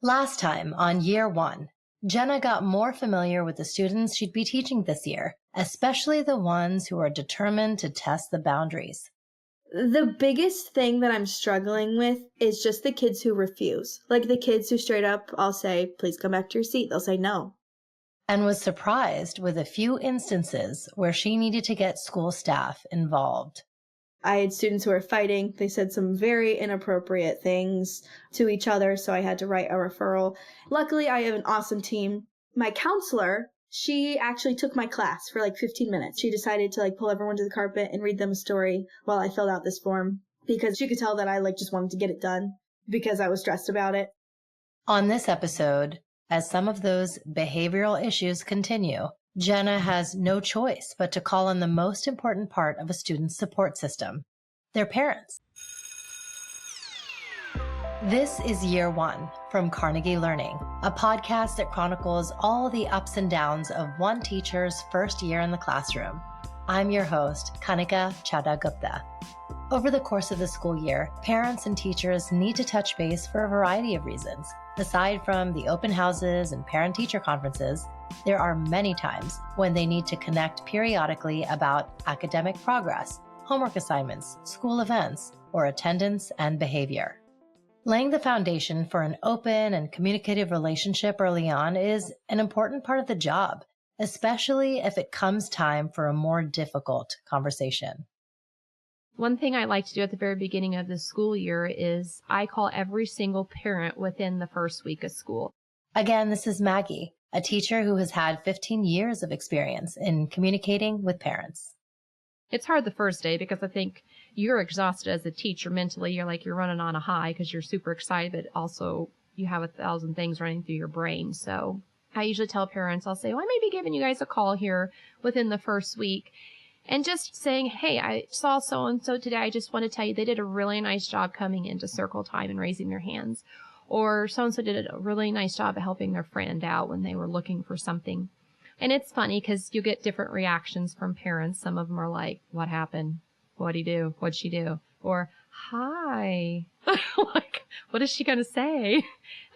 Last time on Year 1, Jenna got more familiar with the students she'd be teaching this year, especially the ones who are determined to test the boundaries. The biggest thing that I'm struggling with is just the kids who refuse. Like the kids who straight up, I'll say, please come back to your seat. They'll say no. And was surprised with a few instances where she needed to get school staff involved. I had students who were fighting. They said some very inappropriate things to each other, so I had to write a referral. Luckily, I have an awesome team. My counselor, she actually took my class for like 15 minutes. She decided to pull everyone to the carpet and read them a story while I filled out this form because she could tell that I just wanted to get it done because I was stressed about it. On this episode, as some of those behavioral issues continue, Jenna has no choice but to call on the most important part of a student's support system, their parents. This is Year 1 from Carnegie Learning, a podcast that chronicles all the ups and downs of one teacher's first year in the classroom. I'm your host, Kanika Chadha-Gupta. Over the course of the school year, parents and teachers need to touch base for a variety of reasons. Aside from the open houses and parent-teacher conferences, there are many times when they need to connect periodically about academic progress, homework assignments, school events, or attendance and behavior. Laying the foundation for an open and communicative relationship early on is an important part of the job, especially if it comes time for a more difficult conversation. One thing I like to do at the very beginning of the school year is I call every single parent within the first week of school. Again, this is Maggie, a teacher who has had 15 years of experience in communicating with parents. It's hard the first day because I think you're exhausted as a teacher mentally. You're running on a high because you're super excited, but also you have 1,000 things running through your brain. So I usually tell parents, I'll say, well, I may be giving you guys a call here within the first week. And just saying, hey, I saw so-and-so today. I just want to tell you they did a really nice job coming into circle time and raising their hands. Or so-and-so did a really nice job of helping their friend out when they were looking for something. And it's funny because you get different reactions from parents. Some of them are like, what happened? What'd he do? What'd she do? Or, hi. What is she going to say?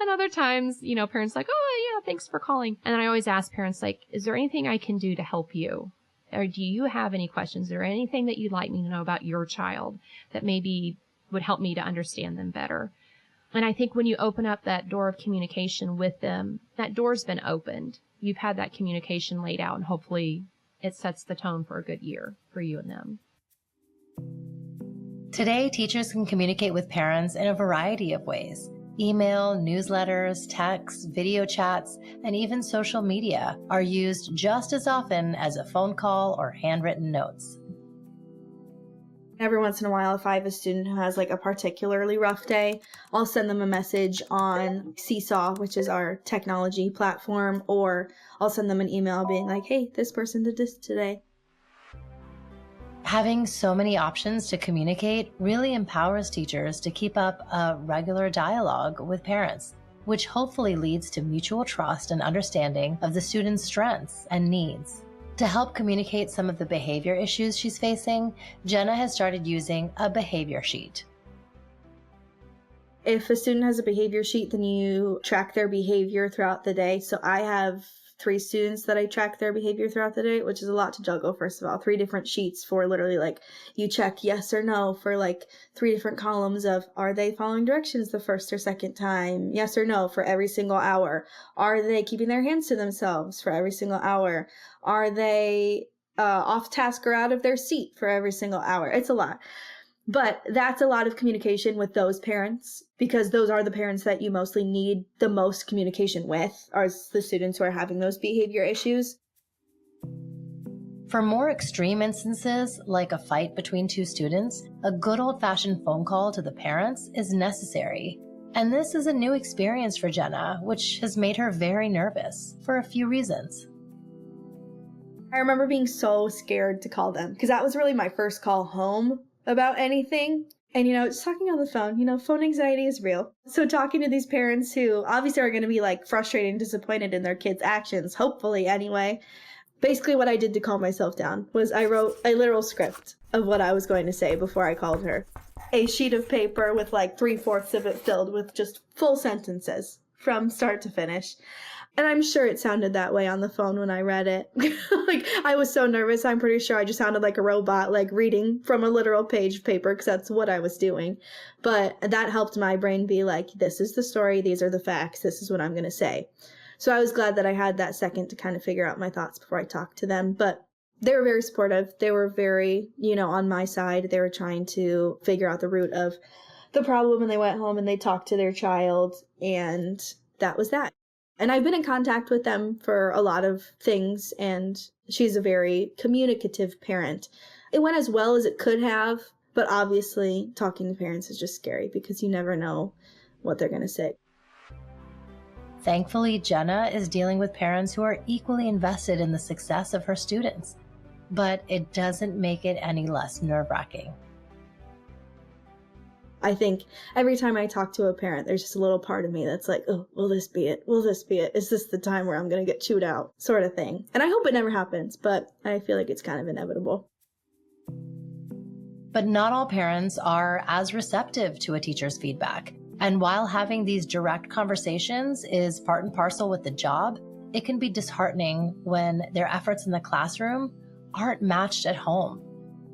And other times, parents like, oh, yeah, thanks for calling. And then I always ask parents, is there anything I can do to help you? Or do you have any questions or anything that you'd like me to know about your child that maybe would help me to understand them better? And I think when you open up that door of communication with them, that door's been opened. You've had that communication laid out, and hopefully it sets the tone for a good year for you and them. Today, teachers can communicate with parents in a variety of ways. Email, newsletters, texts, video chats, and even social media are used just as often as a phone call or handwritten notes. Every once in a while, if I have a student who has a particularly rough day, I'll send them a message on Seesaw, which is our technology platform, or I'll send them an email being like, hey, this person did this today. Having so many options to communicate really empowers teachers to keep up a regular dialogue with parents, which hopefully leads to mutual trust and understanding of the student's strengths and needs. To help communicate some of the behavior issues she's facing, Jenna has started using a behavior sheet. If a student has a behavior sheet, then you track their behavior throughout the day. So I have 3 students that I track their behavior throughout the day, which is a lot to juggle, first of all. 3 different sheets for literally you check yes or no for 3 different columns of, are they following directions the first or second time? Yes or no for every single hour. Are they keeping their hands to themselves for every single hour? Are they off task or out of their seat for every single hour? It's a lot. But that's a lot of communication with those parents, because those are the parents that you mostly need the most communication with, are the students who are having those behavior issues. For more extreme instances, like a fight between 2 students, a good old-fashioned phone call to the parents is necessary. And this is a new experience for Jenna, which has made her very nervous for a few reasons. I remember being so scared to call them, because that was really my first call home about anything. And, just talking on the phone, phone anxiety is real. So talking to these parents who obviously are going to be frustrated and disappointed in their kids' actions, hopefully anyway. Basically what I did to calm myself down was I wrote a literal script of what I was going to say before I called her. A sheet of paper with 3/4 of it filled with just full sentences from start to finish. And I'm sure it sounded that way on the phone when I read it. Like, I was so nervous. I'm pretty sure I just sounded like a robot, like reading from a literal page of paper, because that's what I was doing. But that helped my brain be like, this is the story. These are the facts. This is what I'm going to say. So I was glad that I had that second to kind of figure out my thoughts before I talked to them. But they were very supportive. They were very, on my side. They were trying to figure out the root of the problem, and they went home and they talked to their child, and that was that. And I've been in contact with them for a lot of things, and she's a very communicative parent. It went as well as it could have, but obviously talking to parents is just scary because you never know what they're going to say. Thankfully, Jenna is dealing with parents who are equally invested in the success of her students, but it doesn't make it any less nerve-wracking. I think every time I talk to a parent, there's just a little part of me that's like, oh, will this be it? Will this be it? Is this the time where I'm going to get chewed out? Sort of thing. And I hope it never happens, but I feel like it's kind of inevitable. But not all parents are as receptive to a teacher's feedback. And while having these direct conversations is part and parcel with the job, it can be disheartening when their efforts in the classroom aren't matched at home.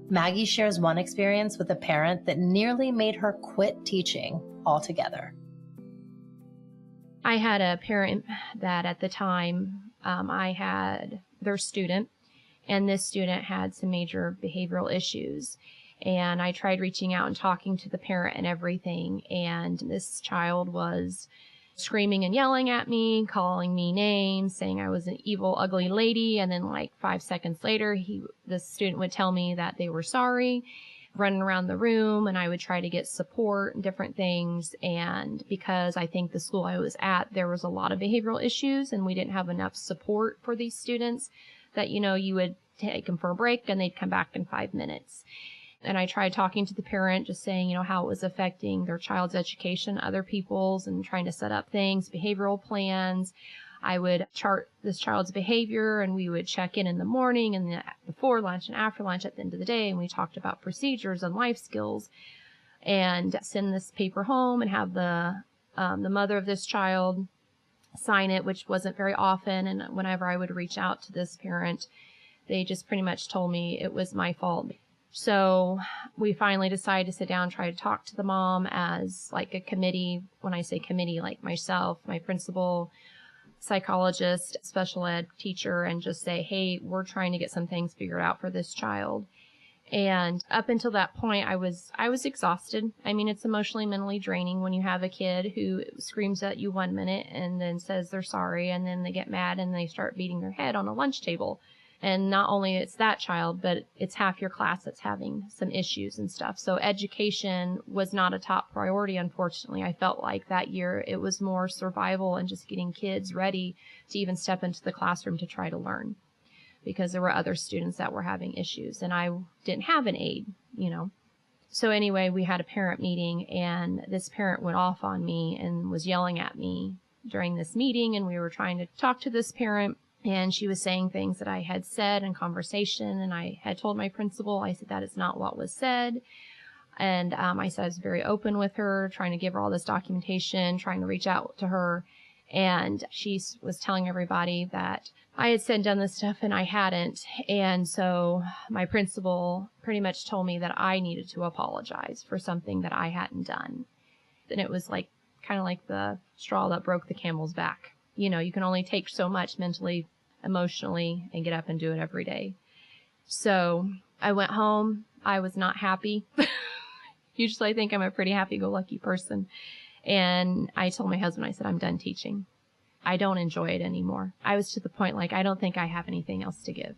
Maggie shares one experience with a parent that nearly made her quit teaching altogether. I had a parent that at the time I had their student, and this student had some major behavioral issues. And I tried reaching out and talking to the parent and everything, and this child was screaming and yelling at me, calling me names, saying I was an evil, ugly lady. And then like 5 seconds later, the student would tell me that they were sorry, running around the room, and I would try to get support and different things. And because I think the school I was at, there was a lot of behavioral issues and we didn't have enough support for these students, that, you would take them for a break and they'd come back in 5 minutes. And I tried talking to the parent, just saying, how it was affecting their child's education, other people's, and trying to set up things, behavioral plans. I would chart this child's behavior, and we would check in the morning and before lunch and after lunch at the end of the day. And we talked about procedures and life skills, and send this paper home and have the mother of this child sign it, which wasn't very often. And whenever I would reach out to this parent, they just pretty much told me it was my fault. So we finally decided to sit down and try to talk to the mom as like a committee. When I say committee, like myself, my principal, psychologist, special ed teacher, and just say, hey, we're trying to get some things figured out for this child. And up until that point, I was exhausted. I mean, it's emotionally, mentally draining when you have a kid who screams at you 1 minute and then says they're sorry, and then they get mad and they start beating their head on a lunch table. And not only it's that child, but it's half your class that's having some issues and stuff. So education was not a top priority, unfortunately. I felt like that year it was more survival and just getting kids ready to even step into the classroom to try to learn, because there were other students that were having issues and I didn't have an aide, So anyway, we had a parent meeting, and this parent went off on me and was yelling at me during this meeting. And we were trying to talk to this parent, and she was saying things that I had said in conversation. And I had told my principal, I said, that is not what was said. And I said I was very open with her, trying to give her all this documentation, trying to reach out to her. And she was telling everybody that I had said and done this stuff and I hadn't. And so my principal pretty much told me that I needed to apologize for something that I hadn't done. And it was like kind of like the straw that broke the camel's back. You can only take so much mentally, emotionally, and get up and do it every day. So I went home. I was not happy. Usually I think I'm a pretty happy-go-lucky person. And I told my husband, I said, I'm done teaching. I don't enjoy it anymore. I was to the point like, I don't think I have anything else to give.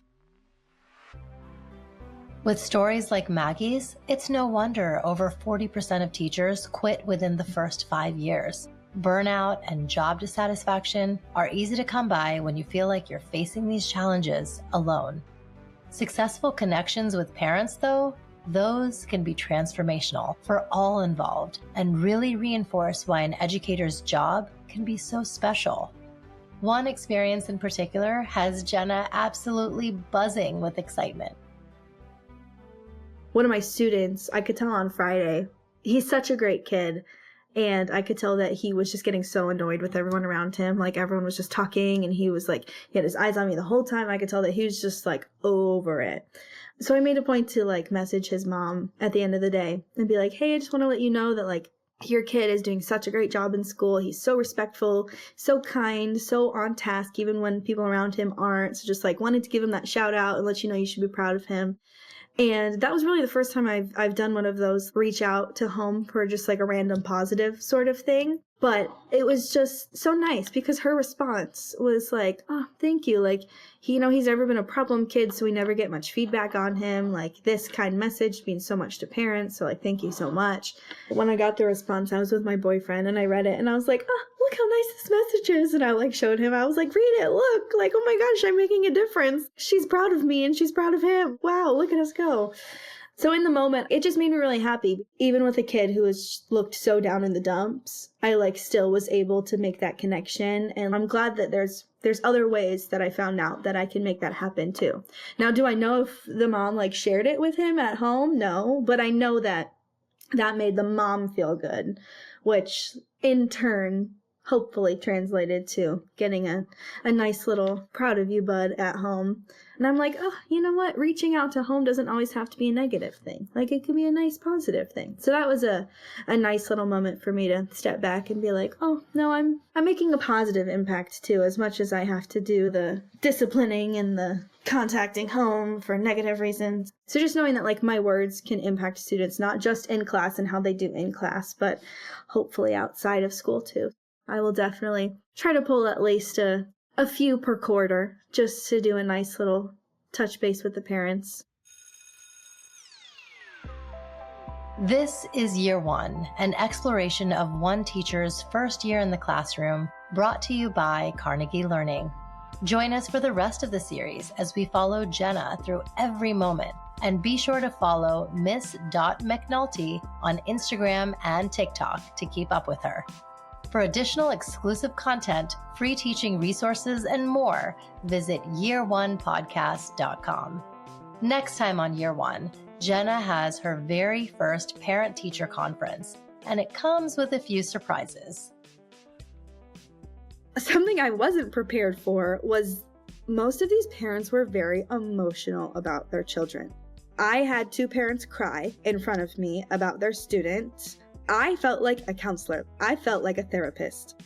With stories like Maggie's, it's no wonder over 40% of teachers quit within the first 5 years. Burnout and job dissatisfaction are easy to come by when you feel like you're facing these challenges alone. Successful connections with parents, though, those can be transformational for all involved and really reinforce why an educator's job can be so special. One experience in particular has Jenna absolutely buzzing with excitement. One of my students, I could tell on Friday, he's such a great kid. And I could tell that he was just getting so annoyed with everyone around him. Like, everyone was just talking, and he was like, he had his eyes on me the whole time. I could tell that he was just like over it. So I made a point to like message his mom at the end of the day and be like, hey, I just want to let you know that like your kid is doing such a great job in school. He's so respectful, so kind, so on task, even when people around him aren't. So just like wanted to give him that shout out and let you know you should be proud of him. And that was really the first time I've done one of those reach out to home for just like a random positive sort of thing. But it was just so nice because her response was like, oh, thank you. Like, he's never been a problem kid, so we never get much feedback on him. Like, this kind message means so much to parents. So like, thank you so much. When I got the response, I was with my boyfriend and I read it and I was like, oh, look how nice this message is. And I like showed him, I was like, read it. Look, like, oh my gosh, I'm making a difference. She's proud of me and she's proud of him. Wow, look at us go. So in the moment, it just made me really happy. Even with a kid who looked so down in the dumps, I like still was able to make that connection. And I'm glad that there's other ways that I found out that I can make that happen too. Now, do I know if the mom like shared it with him at home? No, but I know that made the mom feel good, which in turn hopefully translated to getting a nice little proud of you, bud, at home. And I'm like, oh, you know what? Reaching out to home doesn't always have to be a negative thing. Like, it could be a nice positive thing. So that was a nice little moment for me to step back and be like, oh, no, I'm making a positive impact too, as much as I have to do the disciplining and the contacting home for negative reasons. So just knowing that like my words can impact students, not just in class and how they do in class, but hopefully outside of school too. I will definitely try to pull at least a few per quarter just to do a nice little touch base with the parents. This is Year One, an exploration of one teacher's first year in the classroom, brought to you by Carnegie Learning. Join us for the rest of the series as we follow Jenna through every moment. And be sure to follow Miss.McNulty on Instagram and TikTok to keep up with her. For additional exclusive content, free teaching resources, and more, visit year1podcast.com. Next time on Year One, Jenna has her very first parent-teacher conference, and it comes with a few surprises. Something I wasn't prepared for was most of these parents were very emotional about their children. I had 2 parents cry in front of me about their student. I felt like a counselor. I felt like a therapist.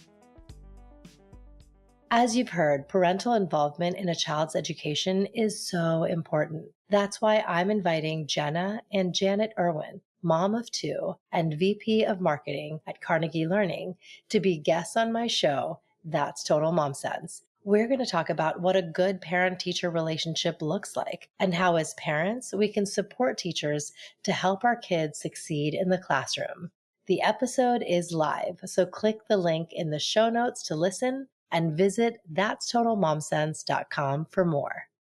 As you've heard, parental involvement in a child's education is so important. That's why I'm inviting Jenna and Janet Irwin, mom of 2 and VP of Marketing at Carnegie Learning, to be guests on my show, That's Total Mom Sense. We're going to talk about what a good parent-teacher relationship looks like and how as parents we can support teachers to help our kids succeed in the classroom. The episode is live, so click the link in the show notes to listen and visit thatstotalmomsense.com for more.